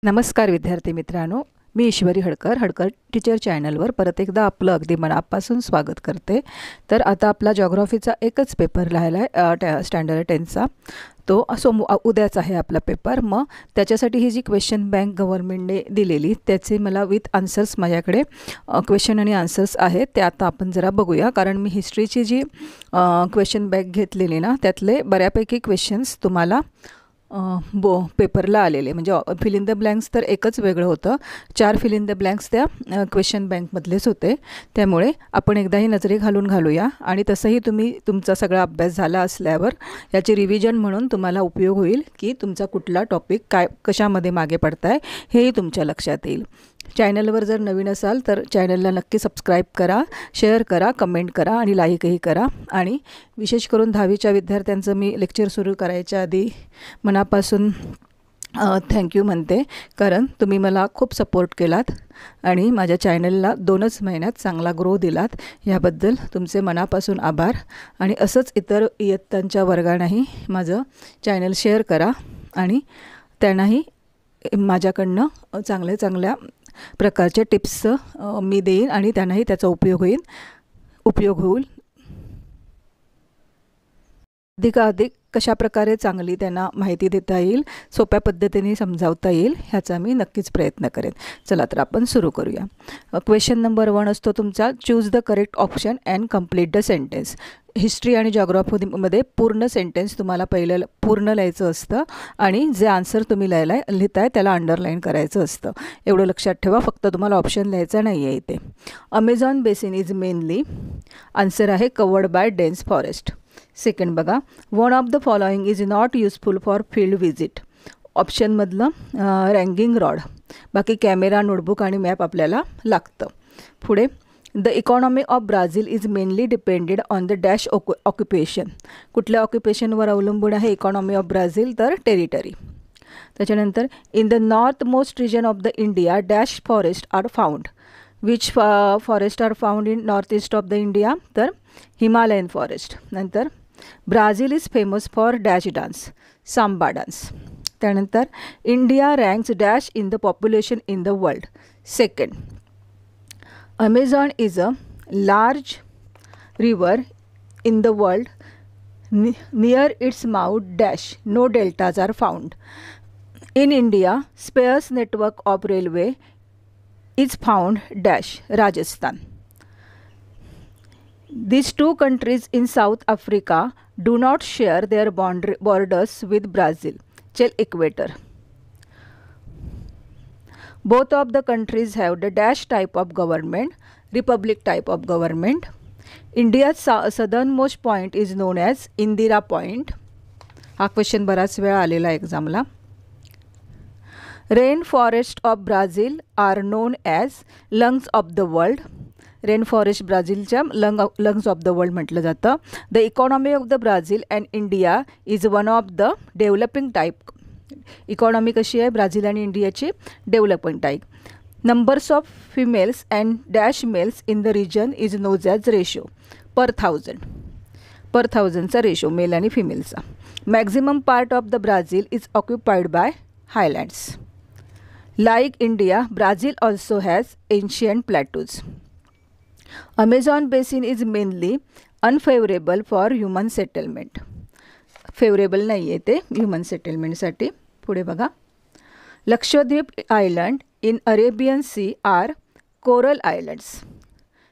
नमस्कार विद्यार्थी मित्रांनो, मी ईश्वरी हडकर टीचर चॅनलवर परत एकदा आपलं अगदी मनापासून स्वागत करते। तर आता आपला जिओग्राफीचा एकच पेपर राहिला आहे स्टँडर्ड 10चा। तो उद्याच आहे आपला पेपर। मग त्याच्यासाठी ही जी क्वेश्चन बँक गव्हर्नमेंटने दिलेली त्याचे मला विथ आन्सर्स माझ्याकडे क्वेश्चन आणि आन्सर्स आहेत ते आता आपण जरा बघूया। कारण मी हिस्ट्रीची जी क्वेश्चन बँक घेतलेली ना त्यातले बऱ्यापैकी क्वेश्चन्स तुम्हाला पेपरला आलेले, म्हणजे फिल इन द ब्लँक्स तर एकच वेगळं होतं, 4 फिल इन द ब्लँक्स त्या क्वेश्चन बँकमधलेच होते। त्यामुळे आपण एकदाही नजरे घालूया आणि तसंही तुम्ही तुमचा सगळा अभ्यास झाला असल्यावर याची रिव्हिजन म्हणून तुम्हाला उपयोग होईल की तुमचा कुठला टॉपिक काय कशामध्ये मागे पडताय हेही तुमच्या लक्षात येईल। चॅनलवर जर नवीन असाल तर चॅनलला नक्की सबस्क्राईब करा, शेअर करा, कमेंट करा आणि लाईकही करा। आणि विशेष करून 10वीच्या विद्यार्थ्यांचं मी लेक्चर सुरू करायच्या आधी मनापासून थँक्यू म्हणते, कारण तुम्ही मला खूप सपोर्ट केलात आणि माझ्या चॅनलला 2च महिन्यात चांगला ग्रो दिलात। याबद्दल तुमचे मनापासून आभार। आणि असंच इतर इयत्तांच्या वर्गांनाही माझं चॅनल शेअर करा आणि त्यांनाही माझ्याकडनं चांगल्या प्रकारचे टिप्स मी देईन आणि त्यांनाही त्याचा उपयोग होईल। अधिकाधिक कशा प्रकारे चांगली त्यांना माहिती देता येईल, सोप्या पद्धतीने समजावता येईल ह्याचा मी नक्कीच प्रयत्न करेन। चला तर आपण सुरू करूया। क्वेश्चन नंबर 1 असतो तुमचा, choose the correct option and complete the sentence. History आणि जिओग्राफीमध्ये पूर्ण सेंटेन्स तुम्हाला पहिलं पूर्ण लिहायचं असतं आणि जे आन्सर तुम्ही लिहिताय त्याला अंडरलाईन करायचं असतं। एवढं लक्षात ठेवा, फक्त तुम्हाला ऑप्शन लिहायचा नाही आहे इथे। Amazon basin is mainly, answer आहे covered by dense forest. Second बघा, one of the following is not useful for field visit. ऑप्शनमधलं रँगिंग रॉड, बाकी कॅमेरा, नोटबुक आणि मॅप आपल्याला लागतं। पुढे, the economy of Brazil is mainly depended on the dash occupation. कुठल्या ऑक्युपेशनवर अवलंबून आहे इकॉनॉमी ऑफ ब्राझील? तर टेरिटरी। त्याच्यानंतर, in the north most region of the India dash forest are found. Which forest are found in north east of the India? तर Himalayan forest. नंतर, Brazil is famous for dash dance, samba dance. त्यानंतर, India ranks dash in the population in the world, second. Amazon is a large river in the world. Near its mouth dash no deltas are found. In India, sparse network of railway is found dash Rajasthan. These two countries in South Africa do not share their borders with Brazil. Chel equator. Both of the countries have the dash type of government, republic type of government. India's southernmost point is known as Indira Point. हा question बराच वेळा आलेला एक्झामला। Rain forest of Brazil are known as lungs of the world. Rain forest ब्राझीलच्या lungs of the world म्हटलं जातं। The economy of the Brazil and India is one of the developing type. Economy कशी आहे Brazil आणि इंडियाची? Developing type. Numbers of females and dash males in the region is knows as ratio per थाउजंडचा ratio male आणि फिमेलचा। Maximum part of the Brazil is occupied by highlands. Like India, Brazil also has ancient plateaus. Amazon basin is mainly unfavourable for human settlement. Favourable नाही आहे ते human सेटलमेंटसाठी। पुढे बघा, Lakshadweep island in Arabian sea are coral islands.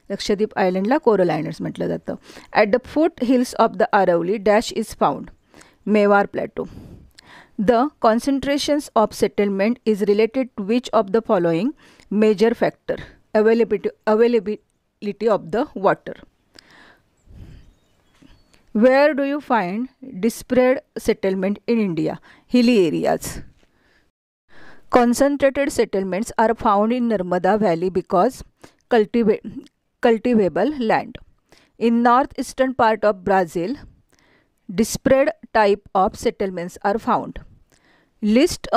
Lakshadweep आयलंडला coral islands म्हटलं जातं। At the foot hills of the Aravalli dash is found Mewar plateau. The concentrations of settlement is related to which of the following major factor? Availability of the water. Where do you find disparate settlement in India? Hilly areas. Concentrated settlements are found in Narmada Valley because cultivable land. In northeastern part of Brazil, disparate type of settlements are found. List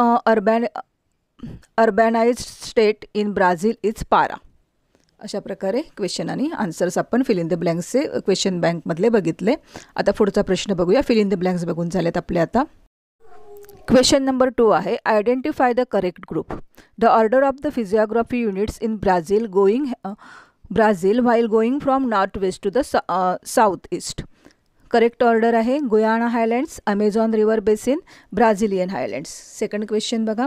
urbanized state in Brazil is Para. अशा प्रकारे question आणि answers आपण fill in the ब्लँक्सचे question बँकमधले बघितले। आता पुढचा प्रश्न बघूया। Fill in the blanks बघून झालेत आपले आता। क्वेश्चन नंबर 2 आहे, identify the correct group. The order of the physiography units in Brazil while going from north west to the south east. Correct order आहे Guyana highlands, Amazon river basin, Brazilian highlands. Second question बघा,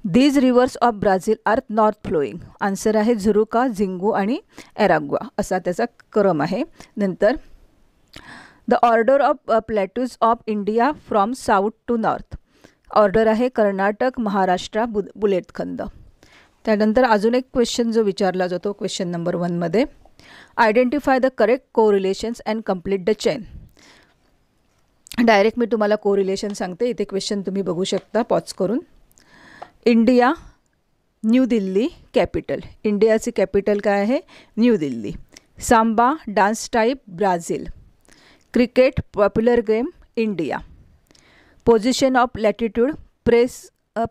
these rivers of Brazil are north flowing. Answer आहे झुरुका, झिंगू आणि एराग्वा असा त्याचा क्रम आहे. नंतर the order of plateaus of India from south to north. Order आहे कर्नाटक, महाराष्ट्र, बुलेटखंड. त्यानंतर अजून एक क्वेश्चन जो विचारला जातो क्वेश्चन नंबर 1मध्ये, identify the correct correlations and complete the chain. Direct मी तुम्हाला कोरिलेशन सांगते. इथे क्वेश्चन तुम्ही बघू शकता पॉज करून. India, New Delhi capital. इंडियाची कॅपिटल काय आहे? New Delhi. Samba dance type Brazil. Cricket popular game India. Position of latitude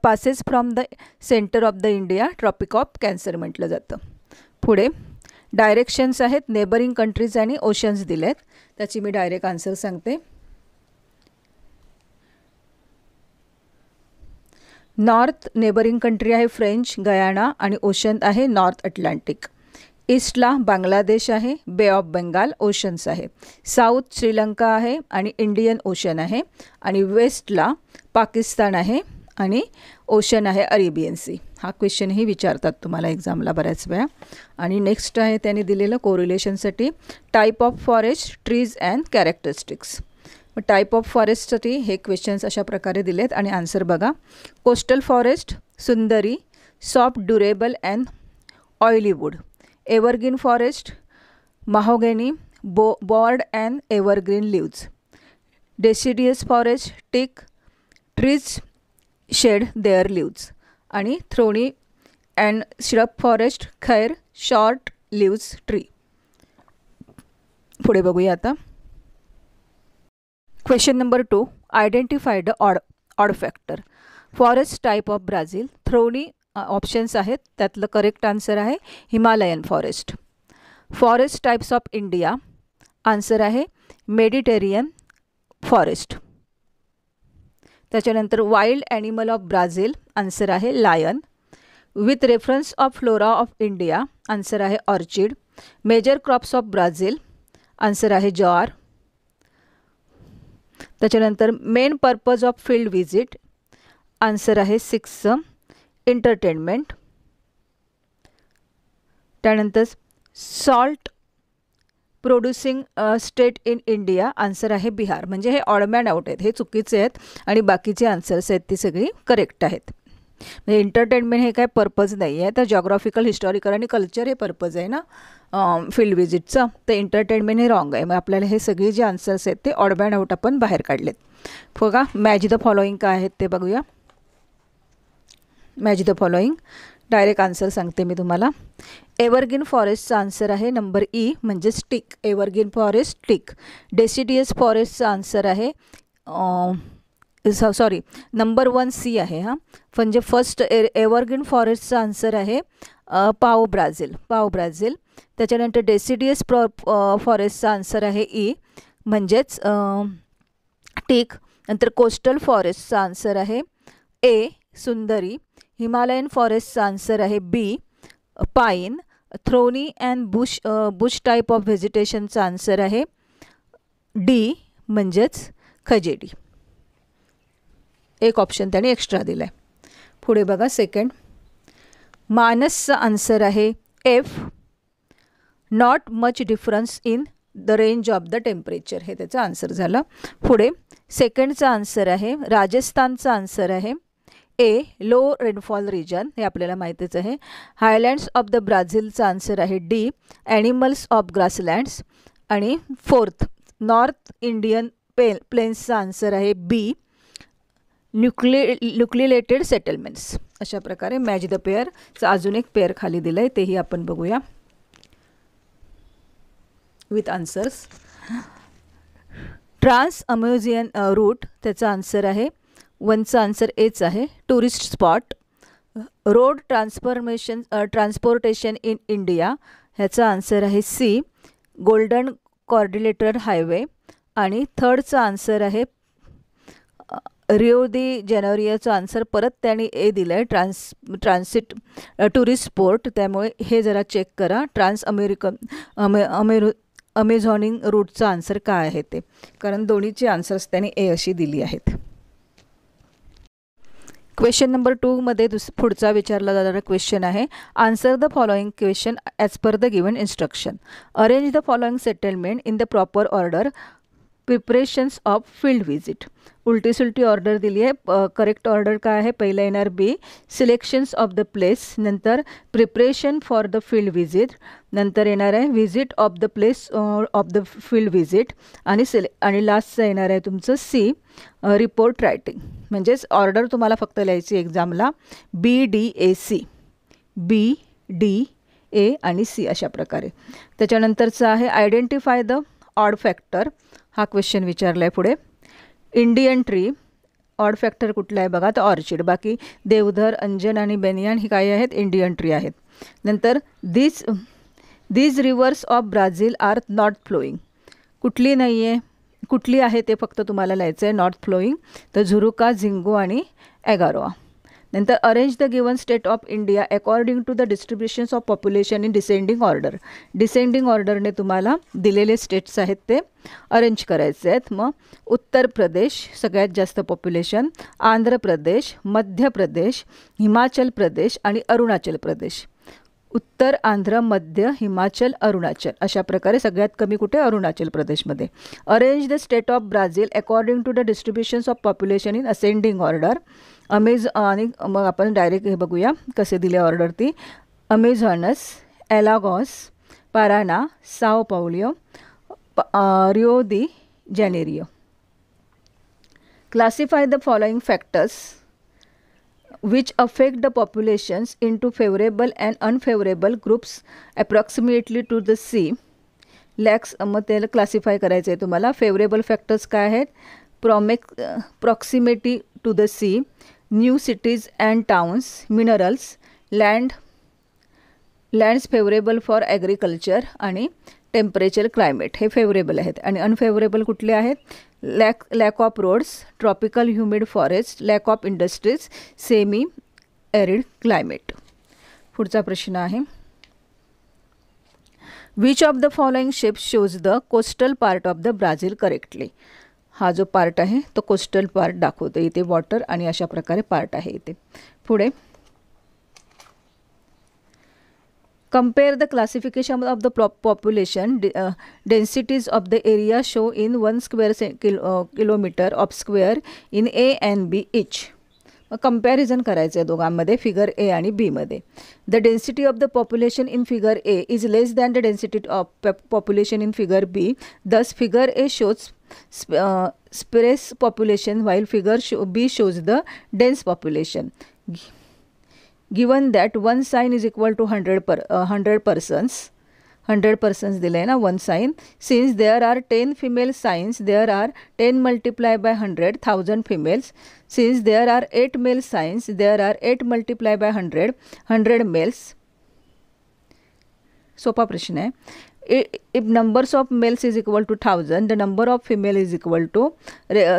passes from the centre of the India, tropic of cancer म्हटलं जातं. पुढे डायरेक्शन्स आहेत, नेबरिंग कंट्रीज आणि ओशन्स दिलेत. त्याची मी डायरेक्ट आन्सर सांगते. नॉर्थ नेबरिंग कंट्री आहे French Guiana आणि ओशन आहे नॉर्थ अटलांटिक. ईस्टला बांगलादेश आहे, बे ऑफ बेंगाल ओशन्स आहे. साऊथ श्रीलंका आहे आणि इंडियन ओशन आहे. आणि वेस्टला पाकिस्तान आहे आणि ओशन आहे अरेबियन सी. हा क्वेश्चनही विचारतात तुम्हाला एक्झामला बऱ्याच वेळा. आणि नेक्स्ट आहे त्याने दिलेलं कोरिलेशनसाठी type of forest, trees and characteristics. Type of फॉरेस्टसाठी हे क्वेश्चन्स अशा प्रकारे दिलेत आणि आन्सर बघा. Coastal forest sundari, soft durable and oily wood. Evergreen forest mahogany, broad and evergreen leaves. Deciduous forest teak, trees shed their leaves. आणि thorny and shrub forest khair, short leaves tree. पुढे बघूया आता. Question number 2, identify the odd factor. Forest type of Brazil. Thorny options आहेत, त्यातलं correct answer आहे Himalayan forest. Forest types of India. Answer आहे Mediterranean forest. त्याच्यानंतर wild animal of Brazil. Answer आहे lion. With reference of flora of India. Answer आहे orchid. Major crops of Brazil. Answer आहे ज्वार. त्याच्यानंतर main purpose of field visit. Answer आहे 6 entertainment. त्यानंतर salt producing state in India. Answer आहे बिहार. म्हणजे हे ऑडमॅन आउट आहेत, हे चुकीचे आहेत आणि बाकीचे आन्सर्स आहेत ती सगळी करेक्ट आहेत. म्हणजे एंटरटेनमेंट हे काय पर्पज नाही आहे, तर जॉग्राफिकल, हिस्टॉरिकल आणि कल्चर हे पर्पज आहे ना फील्ड व्हिजिटचं. तर एंटरटेनमेंट हे रॉंग आहे. मग आपल्याला हे सगळे जे आन्सर्स आहेत ते ऑडमॅन आउट आपण बाहेर काढलेत. बघा मॅच द फॉलोईंग काय आहेत ते बघूया. Match the following direct answer सांगते मी तुम्हाला. एव्हरग्रीन फॉरेस्टचा आन्सर आहे नंबर ई म्हणजे stick. Evergreen forest stick. Deciduous फॉरेस्टचा आन्सर आहे सॉरी नंबर 1 सी आहे. हां म्हणजे फर्स्ट एव्हरग्रीन फॉरेस्टचा आन्सर आहे पाओ ब्राझील. त्याच्यानंतर डेसिडियस फॉरेस्टचा आन्सर आहे ई म्हणजेच टिक. नंतर कोस्टल फॉरेस्टचा आन्सर आहे ए सुंदरी. हिमालयन फॉरेस्टचा आन्सर आहे B pine. Thorny and bush type of व्हेजिटेशनचा आन्सर आहे डी म्हणजेच खजेडी. एक ऑप्शन त्याने एक्स्ट्रा दिला आहे. पुढे बघा सेकंड. मानसचा आन्सर आहे F. Not much difference in the range of the temperature. हे त्याचं आन्सर झालं. पुढे सेकंडचा आन्सर आहे राजस्थानचा आन्सर आहे ए लो रेनफॉल रिजन. हे आपल्याला माहितीच आहे. हायलँड्स ऑफ द ब्राझीलचा आन्सर आहे डी ॲनिमल्स ऑफ ग्रासलँड्स. आणि फोर्थ नॉर्थ इंडियन प्लेन्सचा आन्सर आहे बी न्यूक्लिएटेड सेटलमेंट्स. अशा प्रकारे मॅच द पेअरचा अजून एक पेअर खाली दिलं आहे, तेही आपण बघूया विथ आन्सर्स. ट्रान्स अमेझियन रूट त्याचा आन्सर आहे 1चा आन्सर एच आहे. Tourist spot. Road transportation in India ह्याचा आन्सर आहे सी गोल्डन कॉर्डिलेटर हायवे. आणि थर्डचा आन्सर आहे रिओ दी जानेरियोचं आन्सर परत त्यांनी ए दिलं आहे, ट्रान्सिट टुरिस्ट स्पोर्ट. त्यामुळे हे जरा चेक करा, अमेझॉनिंग रूटचं आन्सर काय आहे ते, कारण दोन्हीचे आन्सर्स त्यांनी ए अशी दिली आहेत. क्वेश्चन नंबर 2 मध्ये पुढचा विचारला जाणारा क्वेश्चन आहे, answer the following question as per the given instruction. Arrange the following settlement in the proper order. Preparations of field visit. उलटी सुलटी ऑर्डर दिली आहे. करेक्ट ऑर्डर काय आहे, पहिलं येणार बी, सिलेक्शन्स ऑफ द प्लेस, नंतर preparation for the field visit, नंतर येणार आहे visit of the place of the field visit, आणि लास्टचं येणार आहे तुमचं सी, रिपोर्ट रायटिंग. म्हणजेच ऑर्डर तुम्हाला फक्त लिहायची एक्झामला BDAC, BDA आणि सी अशा प्रकारे. त्याच्यानंतरचं आहे आयडेंटिफाय द ऑड फॅक्टर. हा क्वेश्चन विचारला आहे पुढे. इंडियन ट्री, ऑड फॅक्टर कुठला आहे बघा, तर ऑर्चिड. बाकी देवधर, अंजन आणि बेनियान ही काय आहेत, इंडियन ट्री आहेत. नंतर these rivers of Brazil are not flowing. कुठली नाही आहे, कुठली आहे ते फक्त तुम्हाला लिहायचं आहे, नॉट फ्लोईंग. तर झुरुका, झिंगो आणि ॲगारोआ. नंतर arrange the given state of India according to the distributions of population in descending order. Descending ऑर्डरने तुम्हाला दिलेले स्टेट्स आहेत ते अरेंज करायचे आहेत. मग उत्तर प्रदेश सगळ्यात जास्त पॉप्युलेशन, आंध्र प्रदेश, मध्य प्रदेश, हिमाचल प्रदेश आणि अरुणाचल प्रदेश. उत्तर, आंध्र, मध्य, हिमाचल, अरुणाचल अशा प्रकारे सगळ्यात कमी कुठे, अरुणाचल प्रदेशमध्ये. Arrange the state of Brazil according to the distributions of population in ascending order. आणि मग आपण डायरेक्ट हे बघूया कसे दिले ऑर्डर ती. Amazonas, Alagoas, Parana, Sao Paulo, Rio de Janeiro. Classify the following factors which affect the populations into favorable and unfavorable groups approximately to the sea. लॅक्स मग त्याला क्लासिफाय करायचं आहे तुम्हाला. फेवरेबल फॅक्टर्स काय आहेत, proximity to the sea, new cities and towns, minerals, lands favourable for agriculture आणि temperature, climate हे फेवरेबल आहेत. आणि अनफेवरेबल कुठले आहेत, lack of roads, tropical humid forest, lack of industries, semi arid climate. पुढचा प्रश्न आहे, which of the following shapes shows the coastal part of the Brazil correctly. हा जो पार्ट आहे तो कोस्टल पार्ट दाखवतो. इथे वॉटर आणि अशा प्रकारे पार्ट आहे इथे. पुढे compare the classification of the population densities of the area show in 1 square kilometer of square in A and B each. Comparison करायचं आहे दोघांमध्ये, फिगर ए आणि बी मध्ये. The density of the population in figure A is less than the density of population in figure B. Thus figure A shows sparse population while figure B shows the dense population. Given that one sign is equal to 100 persons, 100 persons दिलं आहे ना one sign. Since there are 10 female signs, there are 10 multiplied by 100, 1000 females. Since there are 8 male signs, there are 8 multiplied by 100, 100 males. सोपा प्रश्न आहे. If numbers of males is equal to 1000, the number of female is equal to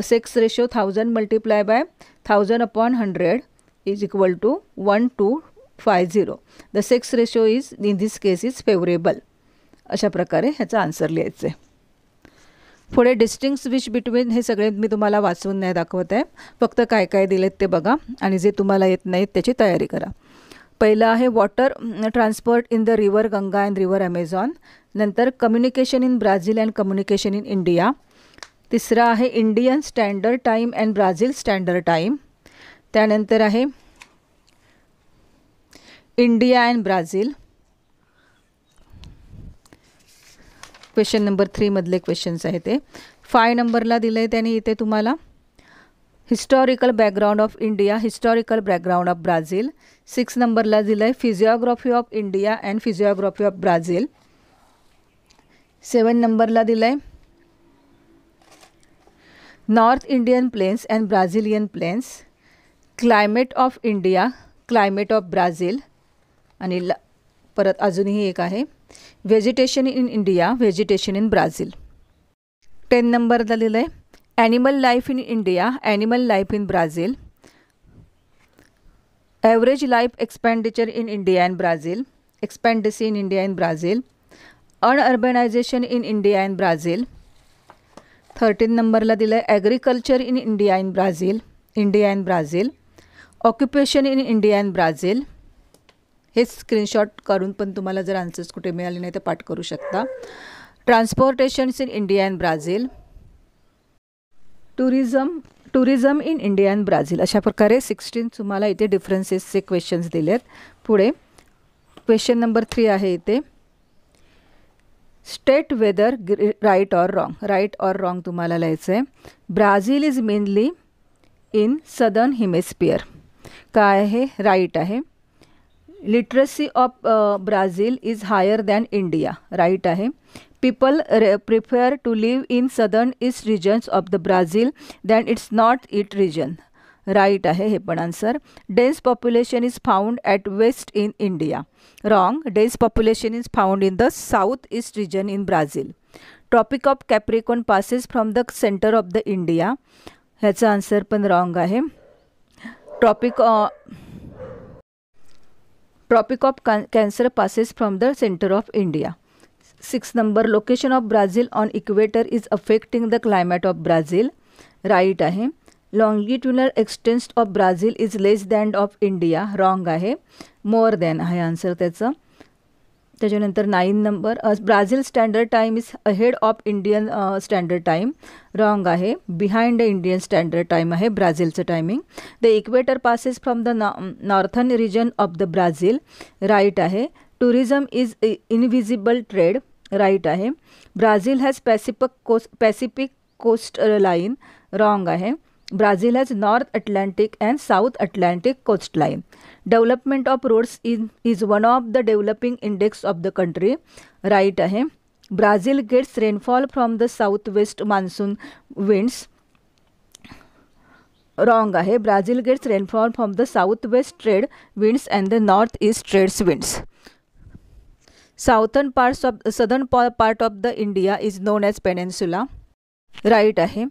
sex ratio 1000 multiplied by 1000 upon 100 is equal to 1250. The sex ratio is in this case is favorable. अशा प्रकारे ह्याचा answer लिहायचं आहे. पुढे distinguish between हे सगळे मी तुम्हाला वाचून नाही दाखवत आहे, फक्त काय काय दिलेत ते बघा आणि जे तुम्हाला येत नाहीत त्याची तयारी करा. पहिलं आहे water transport in the river Ganga and river Amazon. नंतर communication in Brazil and communication in India. तिसरा आहे Indian standard time and Brazil standard time. त्यानंतर आहे India and Brazil. Question number 3 मधले क्वेश्चन्स आहे ते. 5 नंबरला दिलं आहे त्याने इथे तुम्हाला historical background of India, historical background of Brazil. 6 नंबरला दिलं आहे physiography of India and physiography of Brazil. 7 नंबरला दिलं आहे north Indian plains and Brazilian plains, climate of India, climate of Brazil. आणि परत अजूनही एक आहे vegetation in India, vegetation in Brazil. 10 नंबरला दिलं आहे Animal life in India, animal life in Brazil. Average life expenditure in India and Brazil, expenditure in India and Brazil. Unurbanization in India and Brazil. 13 नंबरला दिलं आहे agriculture in India in Brazil, India and Brazil. Occupation in India and Brazil. हे screenshot करून पण तुम्हाला जर answers कुठे मिळाले नाही तर पाठ करू शकता. Transportations in India and Brazil. Tourism in India and Brazil. अशा प्रकारे 16 तुम्हाला इथे डिफरन्सेसचे क्वेश्चन्स दिलेत. पुढे क्वेश्चन नंबर 3 आहे इथे state whether right or wrong. Right or wrong तुम्हाला लिहायचं आहे. Brazil is mainly in southern hemisphere. काय आहे? राईट आहे. Literacy of Brazil is higher than India. Right आहे. People prefer to live in southern east regions of the Brazil than its not it region. Right आहे हे पण answer. Dense population is found at west in India. Wrong. Dense population is found in the south east region in Brazil. Tropic of Capricorn passes from the centre of the India. ह्याचं answer पण wrong आहे. Tropic of Cancer passes from the centre of India. 6 number location of Brazil on equator is affecting the climate of Brazil. Right आहे. Longitudinal extent of Brazil is less than of India. Wrong आहे. More than आहे answer त्याचं. त्याच्यानंतर 9 number Brazil standard time is ahead of Indian standard time. Wrong आहे. Behind the Indian standard time आहे ब्राझीलचं timing. The equator passes from the northern region of the Brazil. Right आहे. Tourism is invisible trade. Right आहे. Brazil has Pacific coast line. Wrong आहे. Brazil has north Atlantic and south Atlantic coast line. Development of roads is one of the developing index of the country. Right आहे. Brazil gets rainfall from the south west monsoon winds. Wrong आहे. Brazil gets rainfall from the south west trade winds and the north east trades winds. Southern part of the India is known as peninsula. Right आहे.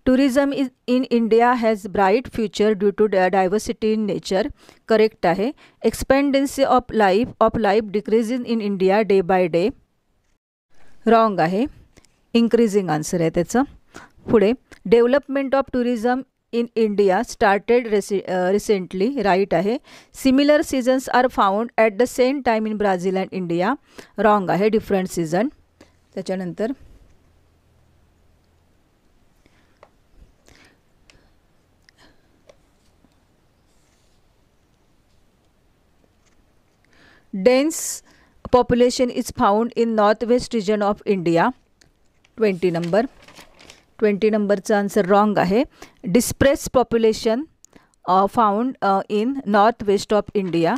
Tourism in India has bright future due to diversity in nature. Correct आहे. Expectancy of life decreasing in India day by day. Wrong आहे. Increasing answer आहे त्याचं. पुढे development of tourism in India started recently. Right आहे. Similar seasons are found at the same time in Brazil and India. Wrong आहे. Different season. त्याच्यानंतर dense population is found in northwest region of India. 20 number. 20 नंबरचा answer wrong आहे. Dispersed population found in north west of India.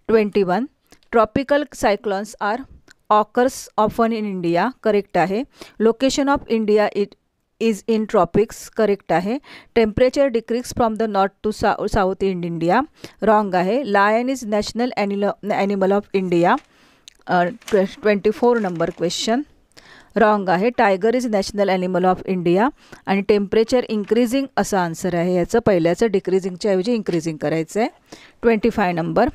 21 tropical cyclones are occurs often in India. Correct आहे. Location of India it is in tropics. Correct आहे. Temperature decrease from the north to south in India. Wrong आहे. Lion is national animal of India. 24 number question. Wrong आहे. Tiger is national animal of India. आणि temperature increasing असं आन्सर आहे याचं. पहिल्याचं डिक्रीजिंगच्या ऐवजी इन्क्रीजिंग करायचं आहे. 25 number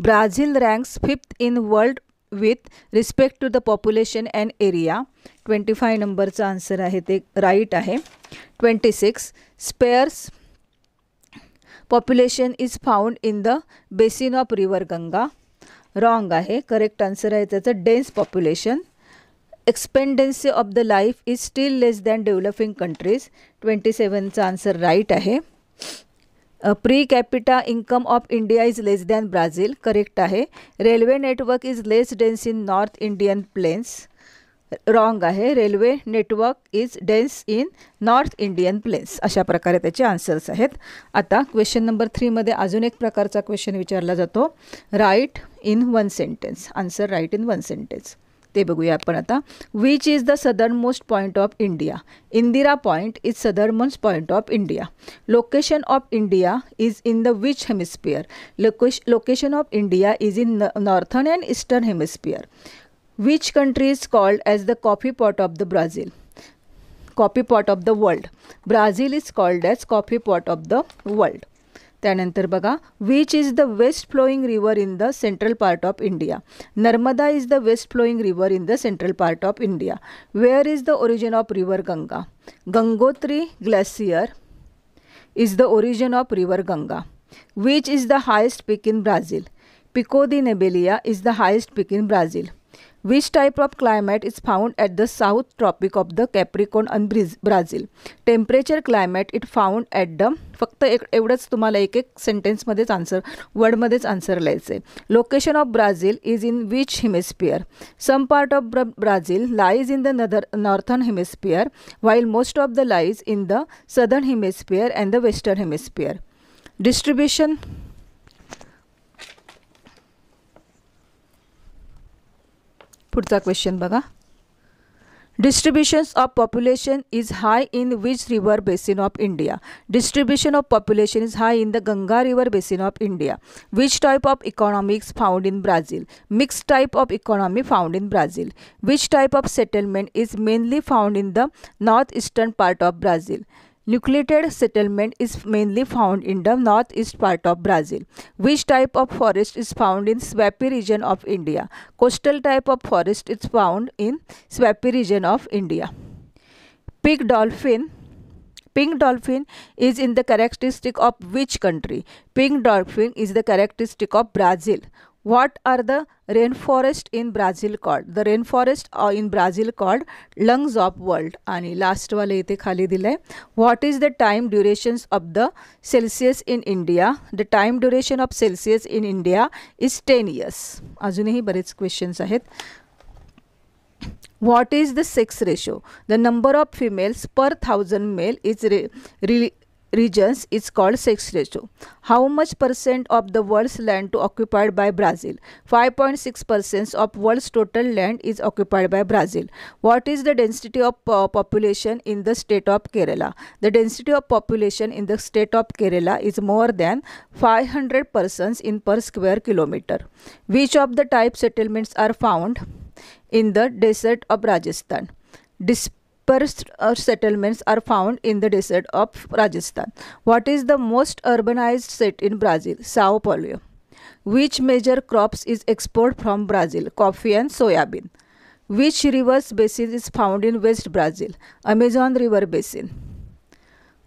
Brazil ranks 5th in world with respect to the population and area. 25 नंबरचं आन्सर आहे ते राईट आहे. 26 sparse population is found in the basin of river Ganga. Wrong आहे. करेक्ट आन्सर आहे त्याचं dense population. Expectancy of the life is still less than developing countries. 27चा answer right आहे. Per capita income of India is less than Brazil. Correct आहे. Railway network is less dense in north Indian plains. Wrong आहे. Railway network is dense in north Indian plains. अशा प्रकारे त्याचे answers आहेत. आता question number 3मध्ये अजून एक प्रकारचा क्वेश्चन विचारला जातो. Write in 1 sentence. Answer write in 1 sentence. ते बघूया आपण आता. Which is the southern most point of India. Indira point is southern most point of India. Location of India is in the which hemisphere. Location of India is in northern and eastern hemisphere. Which country is called as the coffee pot of the Brazil. Coffee pot of the world. Brazil is called as coffee pot of the world. त्यानंतर बघा, which is the west flowing river in the central part of India. Narmada is the west flowing river in the central part of India. Where is the origin of river Ganga. Gangotri glacier is the origin of river Ganga. Which is the highest peak in Brazil. Pico the Neblina is the highest peak in Brazil. Which type of climate is found at the south tropic of the Capricorn and Brazil. Temperature climate it found at the, फक्त एवढंच तुम्हाला एक सेंटेन्समध्येच answer, वर्डमध्येच answer लिहायचं आहे. Location of Brazil is in which hemisphere. Some part of Brazil lies in the northern hemisphere while most of the lies in the southern hemisphere and the western hemisphere. Distribution. पुढचा question बघा. Distributions of population is high in which river basin of India. Distribution of population is high in the Ganga river basin of India. Which type of economics found in Brazil. Mixed type of economy found in Brazil. Which type of settlement is mainly found in the north eastern part of Brazil. Nucleated settlement is mainly found in the northeast part of Brazil. Which type of forest is found in swampy region of India. Coastal type of forest is found in swampy region of India. Pink dolphin is in the characteristic of which country. Pink dolphin is the characteristic of Brazil. What are the rainforest in Brazil called. The rainforest in Brazil called lungs of world. आणि last वाले इथे खाली दिले. What is the time durations of the Celsius in India. The time duration of Celsius in India is 10 years. अजूनही बरेच questions आहेत. What is the sex ratio. The number of females per 1000 male is regions is called sex ratio. How much percent of the world's land to occupied by Brazil. 5.6% of world's total land is occupied by Brazil. What is the density of population in the state of Kerala. The density of population in the state of Kerala is more than 500 persons in per square kilometer. Which of the type settlements are found in the desert of Rajasthan. Dispersed settlements are found in the desert of Rajasthan. What is the most urbanized state in Brazil? Sao Paulo. Which major crops is export from Brazil? Coffee and soybean. Which rivers basin is found in West Brazil? Amazon River Basin.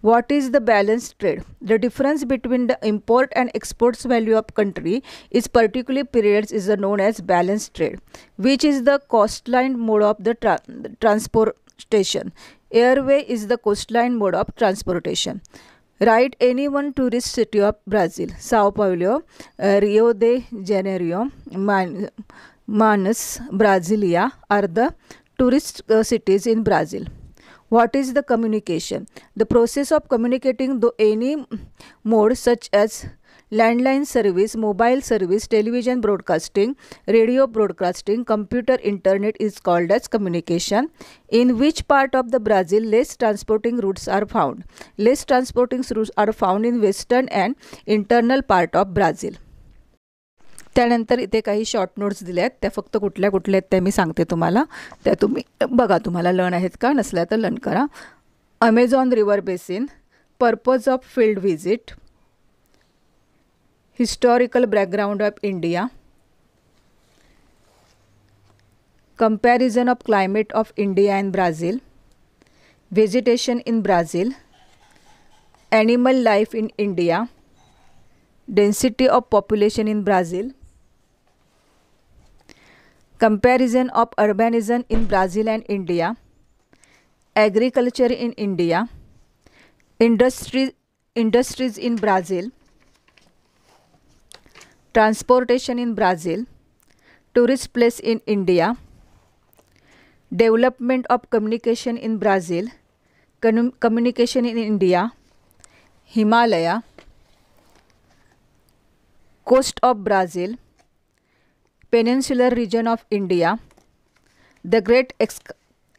What is the balanced trade? The difference between the import and exports value of country is particular periods is known as balanced trade. Which is the coastline mode of the transportation? Airway is the coastline mode of transportation. Write any one tourist city of Brazil. Sao Paulo, Rio de Janeiro, Manaus, Brasilia are the tourist cities in Brazil. What is the communication? The process of communicating through any mode such as landline service, mobile service, television broadcasting, radio broadcasting, computer internet is called as communication. In which part of the Brazil less transporting routes are found? Less transporting routes are found in western and internal part of Brazil. त्यानंतर इथे काही short notes दिल्या आहेत, त्या फक्त कुठल्या कुठल्या आहेत त्या मी सांगते तुम्हाला, त्या तुम्ही बघा तुम्हाला लर्न आहेत का, नसल्या तर लर्न करा. Amazon river basin, purpose of field visit, historical background of India, comparison of climate of India and Brazil, vegetation in Brazil, animal life in India, density of population in Brazil, comparison of urbanism in Brazil and India, agriculture in India, industries in Brazil, transportation in Brazil, tourist place in India, development of communication in Brazil, communication in India, Himalaya, coast of Brazil, peninsular region of India, the Great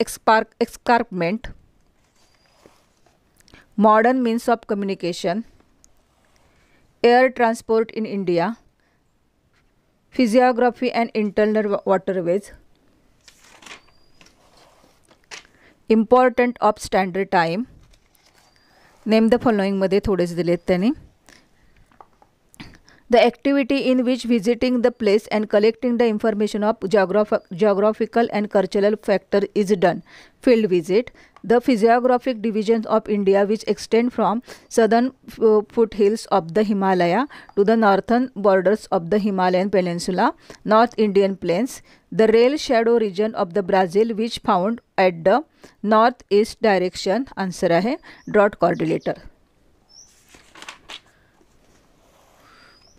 Escarpment, modern means of communication, air transport in India, physiography and internal waterways, important of standard time. Name the फॉलोइंगमध्ये थोडेच दिलेत त्यांनी. The activity in which visiting the place and collecting the information of geographical and cultural factor is done. Field visit. The physiographic divisions of India which extend from southern foothills of the Himalaya to the northern borders of the Himalayan peninsula, North Indian plains. The rail shadow region of the Brazil which found at the northeast direction. Answer आहे dot coordinator.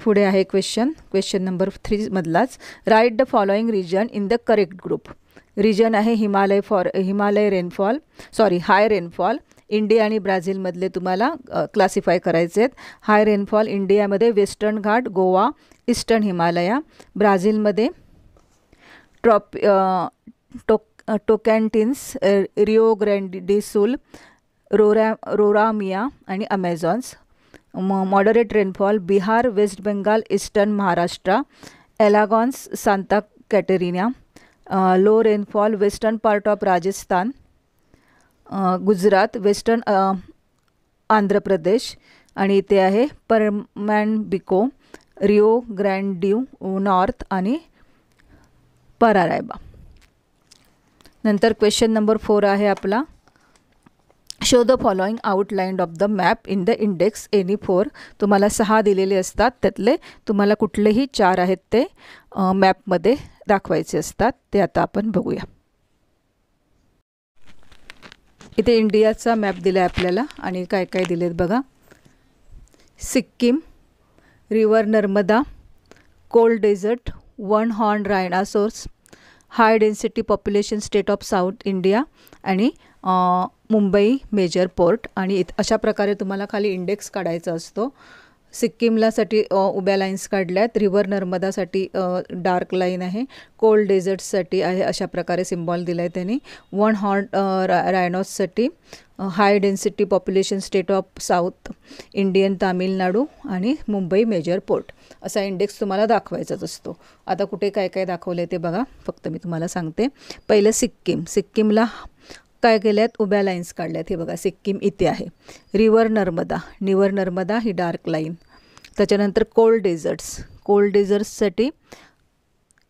पुढे आहे question number 3 मधलाच. Write the following region in the correct group. Region आहे Himalaya rainfall high rainfall. India आणि ब्राझीलमधले तुम्हाला classify करायचे आहेत. हाय रेनफॉल इंडियामध्ये वेस्टर्न घाट, गोवा, ईस्टर्न हिमालया. ब्राझीलमध्ये Tocantins, Rio Grande Sul, Roraima आणि Amazonas. Moderate rainfall Bihar, west Bengal, eastern Maharashtra, Alagoas, Santa Catarina. Low rainfall western part of Rajasthan, Gujarat, western Andhra Pradesh. आणि इथे आहे परमॅनबिको, रिओ ग्रँड्यू नॉर्थ आणि परारायबा. नंतर क्वेश्चन नंबर 4 आहे आपला. Show the following outline of the map in the index any 4. तुम्हाला 6 दिलेले असतात, त्यातले तुम्हाला कुठलेही 4 आहेत ते मॅपमध्ये दाखवायचे असतात. ते आता आपण बघूया. इथे इंडियाचा मॅप दिला आहे आपल्याला आणि काय काय दिलेत बघा. Sikkim, river Narmada, cold desert, one horn rhinoceros, high density population state of south India आणि मुंबई मेजर पोर्ट. आणि अशा प्रकारे तुम्हाला खाली इंडेक्स काढायचा असतो. सिक्कीमलासाठी उभ्या लाईन्स काढल्या आहेत. रिव्हर नर्मदासाठी डार्क लाईन आहे. कोल्ड डेझर्ट्ससाठी आहे अशा प्रकारे सिम्बॉल दिला आहे त्यांनी. वन हॉर्न रायनॉससाठी high density population state of south Indian Tamil Nadu आणि मुंबई मेजर पोर्ट असा इंडेक्स तुम्हाला दाखवायचाच असतो. आता कुठे काय काय दाखवले ते बघा, फक्त मी तुम्हाला सांगते. पहिलं सिक्कीमला काय केलं आहेत, उभ्या लाईन्स काढल्या आहेत. हे बघा सिक्कीम इथे आहे. रिव्हर नर्मदा ही डार्क लाईन. त्याच्यानंतर कोल्ड डेझर्ट्ससाठी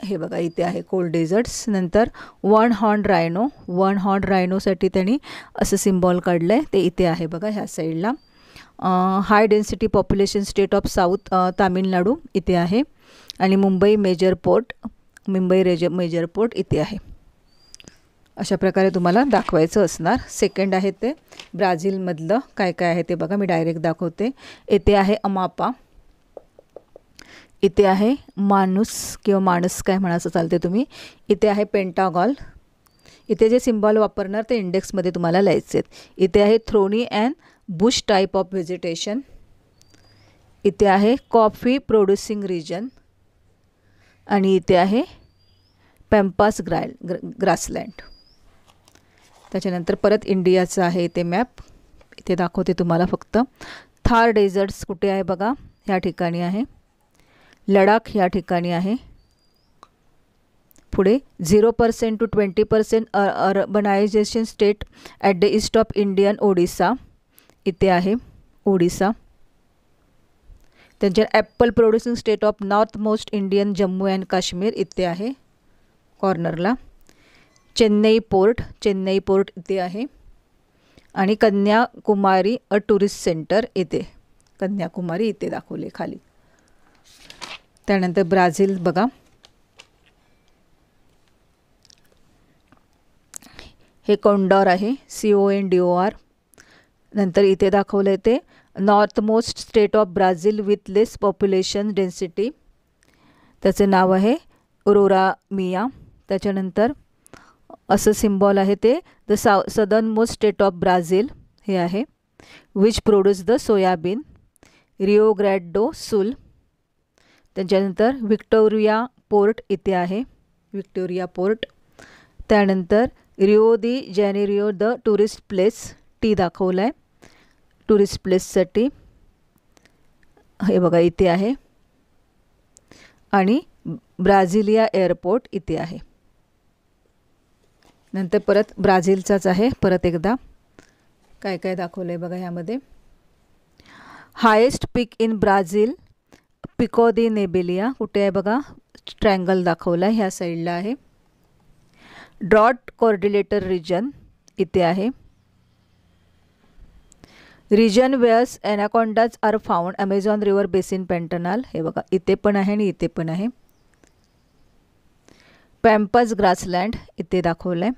हे बघा इथे आहे कोल्ड डेझर्ट्स. नंतर वन हॉर्न रायनोसाठी त्यांनी असं सिम्बॉल काढलं आहे, ते इथे आहे बघा ह्या साईडला. हाय density population state of south Tamil Nadu इथे आहे. आणि मुंबई मेजर पोर्ट इथे आहे. अशा प्रकारे तुम्हाला दाखवायचं असणार. सेकंड आहे ते ब्राझीलमधलं काय काय आहे ते बघा, मी डायरेक्ट दाखवते. येथे आहे अमापा, इथे आहे माणूस काय म्हणायचं चालते तुम्ही. इथे आहे पेंटागॉल. इथे जे सिम्बॉल वापरणार ते इंडेक्समध्ये तुम्हाला लिहायचे आहेत. इथे आहे thorny and bush type of vegetation. इथे आहे कॉफी प्रोड्युसिंग रिजन. आणि इथे आहे पॅम्पास ग्रासलँड. त्याच्यानंतर परत इंडियाचं आहे इथे मॅप, इथे दाखवते तुम्हाला फक्त. थार डेझर्ट्स कुठे आहे बघा, ह्या ठिकाणी आहे. लडाख ह्या ठिकाणी आहे. पुढे 0% to 20% urbanisation state at the east of Indian Odisha इथे आहे ओडिसा. त्यांच्या Apple producing state of north most Indian Jammu and Kashmir इथे आहे कॉर्नरला. चेन्नई पोर्ट इथे आहे. आणि कन्याकुमारी टुरिस्ट सेंटर इथे, कन्याकुमारी इथे दाखवले खाली. त्यानंतर ब्राझील बघा, हे कोंडॉर आहे CONDOR. नंतर इथे दाखवलं आहे ते north most state of Brazil with less population density, त्याचे नाव आहे रोरामिया. त्याच्यानंतर असं सिम्बॉल आहे ते the southern most state of Brazil हे आहे. Which produce the soybean, Rio Grande Sul. त्याच्यानंतर व्हिक्टोरिया पोर्ट इथे आहे, व्हिक्टोरिया पोर्ट. त्यानंतर Rio de Janeiro the tourist place टी दाखवलं आहे टुरिस्ट प्लेससाठी, हे बघा इथे आहे. आणि ब्राझिलिया एअरपोर्ट इथे आहे. नंतर परत ब्राझीलचाच आहे, परत एकदा काय काय दाखवलं आहे बघा ह्यामध्ये. Highest peak in Brazil Pico the Neblina, कुठे आहे बघा, ट्रँगल दाखवला ह्या साईडला आहे. ड्रॉट कोऑर्डिनेटर रिजन इथे आहे. Region where's anacondas are found Amazon river basin Pantanal, हे बघा इथे पण आहे आणि इथे पण आहे. पॅम्पस ग्रासलँड इथे दाखवलं आहे.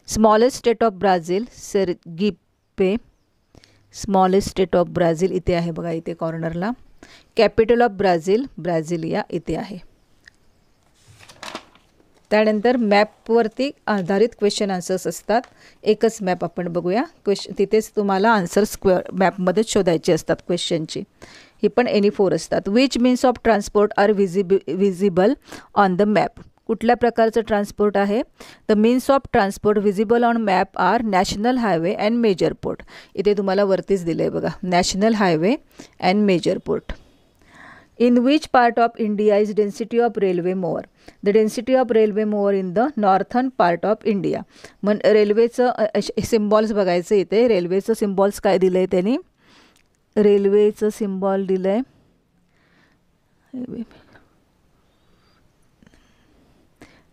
Smallest state of Brazil Sergipe, smallest state of Brazil इथे आहे बघा, इथे कॉर्नरला. कॅपिटल ऑफ ब्राझील ब्राझिलिया इथे आहे. त्यानंतर मॅपवरती आधारित क्वेश्चन आन्सर्स असतात. एकच मॅप आपण बघूया. तिथेच तुम्हाला आन्सर स्क्वेअर मॅपमध्येच शोधायचे असतात क्वेश्चनची. ही पण एनी 4 असतात. Which means of transport are visible on the map, कुठल्या प्रकारचं ट्रान्सपोर्ट आहे. The means of transport visible on map are national highway and major port, इथे तुम्हाला वरतीच दिलं आहे बघा, national highway and major port. In which part of India is density of railway more? The density of railway more in the northern part of India. मन रेल्वेचं symbols बघायचं इथे. रेल्वेचं सिम्बॉल्स काय दिलं आहे त्यांनी, रेल्वेचं सिम्बॉल दिलं आहे,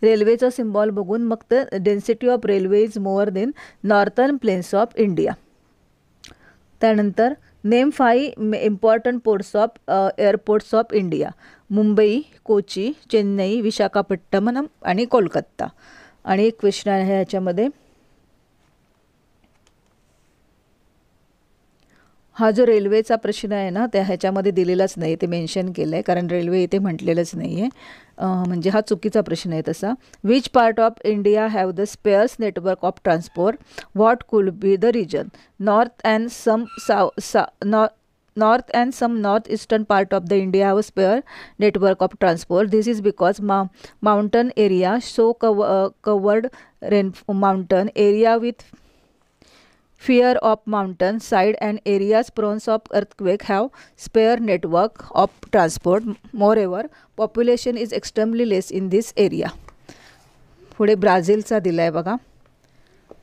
रेल्वेचं सिम्बॉल बघून मग तर density of railway is more than northern plains of India. त्यानंतर name 5 important ports of airports of India. Mumbai, Kochi, Chennai, Visakhapatnam आणि कोलकाता. आणि एक क्वेश्चन आहे ह्याच्यामध्ये, हा जो रेल्वेचा प्रश्न आहे ना, त्या ह्याच्यामध्ये दिलेलाच नाही, ते मेन्शन केलं आहे, कारण रेल्वे इथे म्हटलेलंच नाही आहे, म्हणजे हा चुकीचा प्रश्न आहे तसा. Which part of India have the spares network of transport, what could be the region. North and some north eastern part of the India have a spare network of transport. This is because mountain area so covered mountain area with fear of mountain side and areas prone of earthquake have spare network of transport. Moreover, population is extremely less in this area. पुढे ब्राझीलचा दिलाय बघा,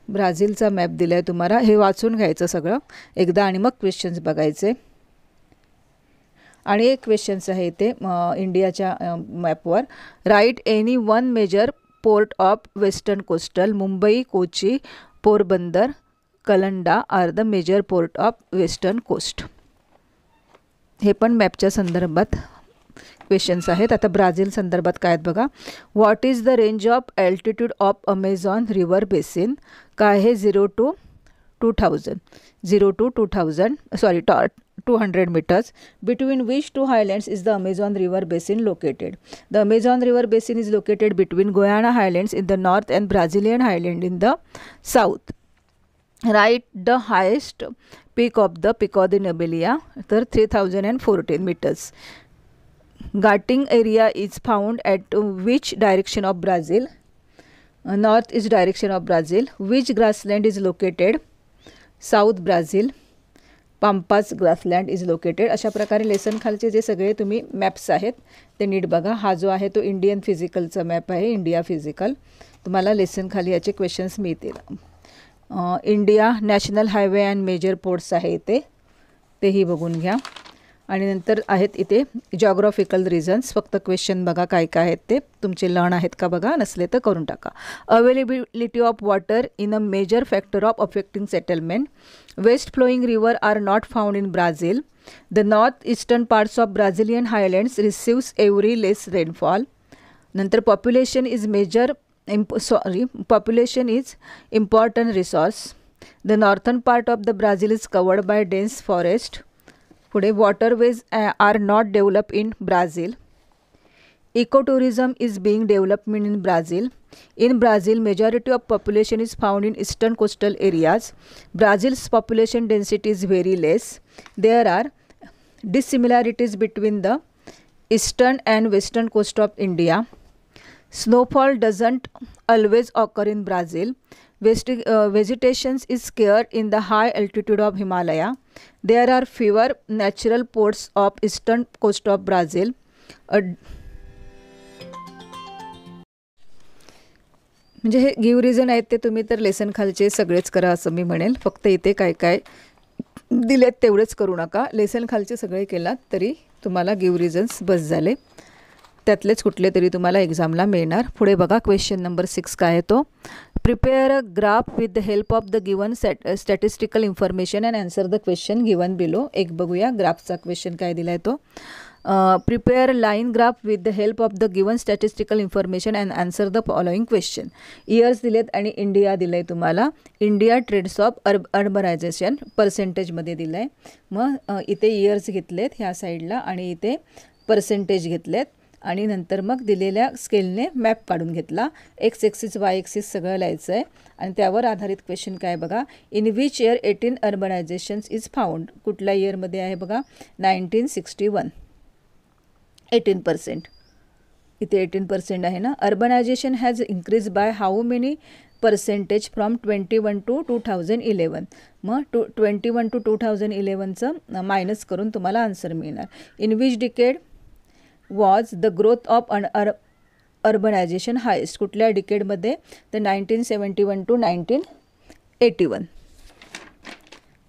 ब्राझीलचा map दिलाय तुम्हाला, हे वाचून घ्यायचं सगळं एकदा आणि मग क्वेश्चन्स बघायचे. आणि एक क्वेश्चन्स आहे इथे इंडियाच्या मॅपवर. Write any one major port of western coastal. Mumbai, Kochi, Porbandar, Kandla are the major port of western coast. हे पण मॅपच्या संदर्भात क्वेश्चन्स आहेत. आता ब्राझील संदर्भात काय आहेत बघा. What is the range of altitude of Amazon river basin. काय आहे 0 to 2000, 0 to 2000 sorry 200 meters. Between which two highlands is the Amazon river basin located? The Amazon river basin is located between Guiana highlands in the north and Brazilian highland in the south. Write the highest peak of the Pico de Nebelia, 3014 meters. Gating area is found at which direction of Brazil? North is direction of Brazil. Which grassland is located? South Brazil. Pampas grassland is located. अशा प्रकारे lesson खालचे जे सगळे तुम्ही maps आहेत ते नीट बघा. हा जो आहे तो इंडियन फिजिकलचा मॅप आहे, इंडिया फिजिकल. तुम्हाला लेसन खाली याचे क्वेश्चन्स मिळतील. India national highway and major ports आहे इथे, तेही बघून घ्या. आणि नंतर आहेत इथे जॉग्राफिकल रिझन्स. फक्त क्वेश्चन बघा काय काय आहेत ते, तुमचे लर्न आहेत का बघा, नसले तर करून टाका. Availability of water in a major factor of affecting settlement. West flowing river are not found in Brazil. The north eastern parts of Brazilian highlands receives every less rainfall. नंतर population is population is important resource. The northern part of the Brazil is covered by dense forest. पुढे waterways are not developed in Brazil. Ecotourism is being developed in Brazil. In Brazil, majority of population is found in eastern coastal areas. Brazil's population density is very less. There are dissimilarities between the eastern and western coast of India. Snowfall doesn't always occur in Brazil. Vegetation is scarce in the high altitude of Himalaya. There are fewer natural ports of eastern coast of Brazil. म्हणजे हे give reason आहेत ते तुम्ही तर lesson खालचे सगळेच करा असं मी म्हणेल. फक्त इथे काय काय दिलेत तेवढेच करू नका. लेसन खालचे सगळे केलात तरी तुम्हाला गिव्ह रिझन्स बस झाले. त्यातलेच कुठले तरी तुम्हाला एक्झामला मिळणार. पुढे बघा क्वेश्चन नंबर 6 काय आहे तो. Prepare a graph with the help of the given statistical information and answer the question given below. एक बघूया ग्राफचा क्वेश्चन काय दिला आहे तो. Prepare line graph with the help of the given statistical information and answer the following question. Years दिलेत आणि India दिलं आहे तुम्हाला. इंडिया ट्रेड्स ऑफ अर्बनायझेशन पर्सेंटेजमध्ये दिलं आहे. मग इथे इयर्स घेतलेत ह्या साईडला आणि इथे पर्सेंटेज घेतलेत आणि नंतर मग दिलेल्या स्केलने मॅप काढून घेतला. एक्स एक्सिस वाय एक्सिस सगळं लिहायचं आहे आणि त्यावर आधारित क्वेश्चन काय बघा. In which year 18 urbanisations is found. कुठल्या इयरमध्ये आहे बघा 1961. 18%. इथे 18% आहे ना. Urbanization has increase by how many percentage from 21 to 2011. मग 21 टू 2011चं मायनस करून तुम्हाला आन्सर मिळणार. In which decade was the growth of urbanisation highest. कुठल्या डिकेडमध्ये तर 1971 टू 1981.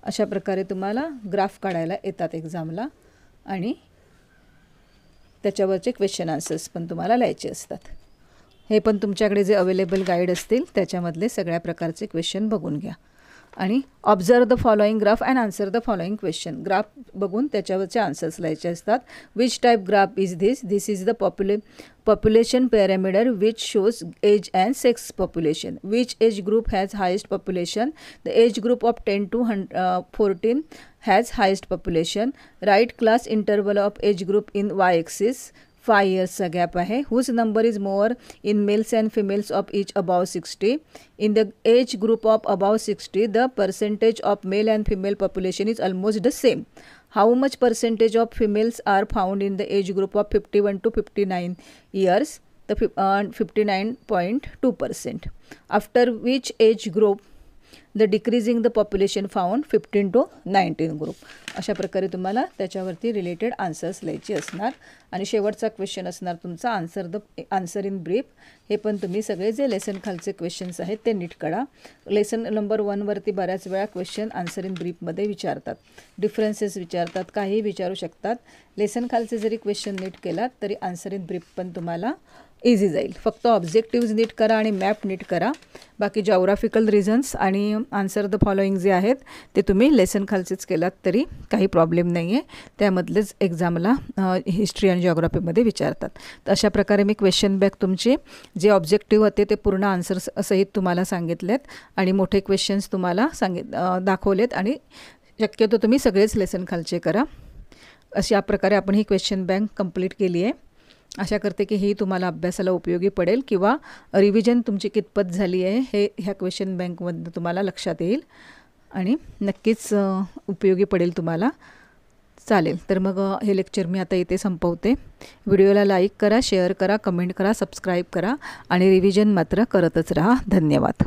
अशा प्रकारे तुम्हाला ग्राफ काढायला येतात एक्झामला आणि त्याच्यावरचे क्वेश्चन आन्सर्स पण तुम्हाला लिहायचे असतात. हे पण तुमच्याकडे जे अवेलेबल गाईड असतील त्याच्यामधले सगळ्या प्रकारचे क्वेश्चन बघून घ्या आणि observe the following graph and answer the following question. Graph बघून त्याच्यावरचे आन्सर्स लिहायचे असतात. Which type graph is this. This is the population pyramid which shows age and sex population. Which age group has highest population? The age group of 10 to 14 has highest population. Right class interval of age group in y-axis. 5 yearsचा gap आहे. Whose number is more in males and females of each above 60. In the age group of above 60 the percentage of male and female population is almost the same. How much percentage of females are found in the age group of 51 to 59 years? The 59.2%. After which age group the decreasing the population found 15 to 19 group. अशा प्रकारे तुम्हाला त्याच्यावरती related answers लिहायचे असणार. आणि शेवटचा question असणार तुमचा आन्सर इन ब्रीफ. हे पण तुम्ही सगळे जे लेसन खालचे क्वेश्चन्स आहेत ते नीट काढा. लेसन नंबर 1 वरती बऱ्याच वेळा क्वेश्चन आन्सर इन ब्रीफमध्ये विचारतात. डिफरन्सेस विचारतात, काही विचारू शकतात. लेसन खालचे जरी क्वेश्चन नीट केलात तरी आन्सर इन ब्रीफ पण तुम्हाला इझी जाईल. फक्त ऑब्जेक्टिव्ज नीट करा आणि मॅप नीट करा. बाकी जॉग्राफिकल रिझन्स आणि आन्सर द फॉलोइंग जे आहेत ते तुम्ही लेसन खालचेच केलात तरी काही प्रॉब्लेम नाही आहे. त्यामधलेच एक्झामला हिस्ट्री आणि जॉग्राफीमध्ये विचारतात. तर अशा प्रकारे मी क्वेश्चन बँक तुमचे जे ऑब्जेक्टिव्ह होते ते पूर्ण आन्सर्स सहित तुम्हाला सांगितलेत आणि मोठे क्वेश्चन्स तुम्हाला दाखवलेत आणि शक्यतो तुम्ही सगळेच लेसन खालचे करा. अशा प्रकारे आपण ही क्वेश्चन बँक कंप्लीट केली आहे. आशा करते की ही तुम्हाला अभ्यासाला उपयोगी पडेल किंवा रिव्हिजन तुमची कितपत झाली आहे हे ह्या क्वेश्चन बँकमधून तुम्हाला लक्षात येईल आणि नक्कीच उपयोगी पडेल तुम्हाला. चालेल, तर मग हे लेक्चर मी आता इथे संपवते. व्हिडिओला लाईक करा, शेअर करा, कमेंट करा, सबस्क्राईब करा आणि रिव्हिजन मात्र करतच राहा. धन्यवाद.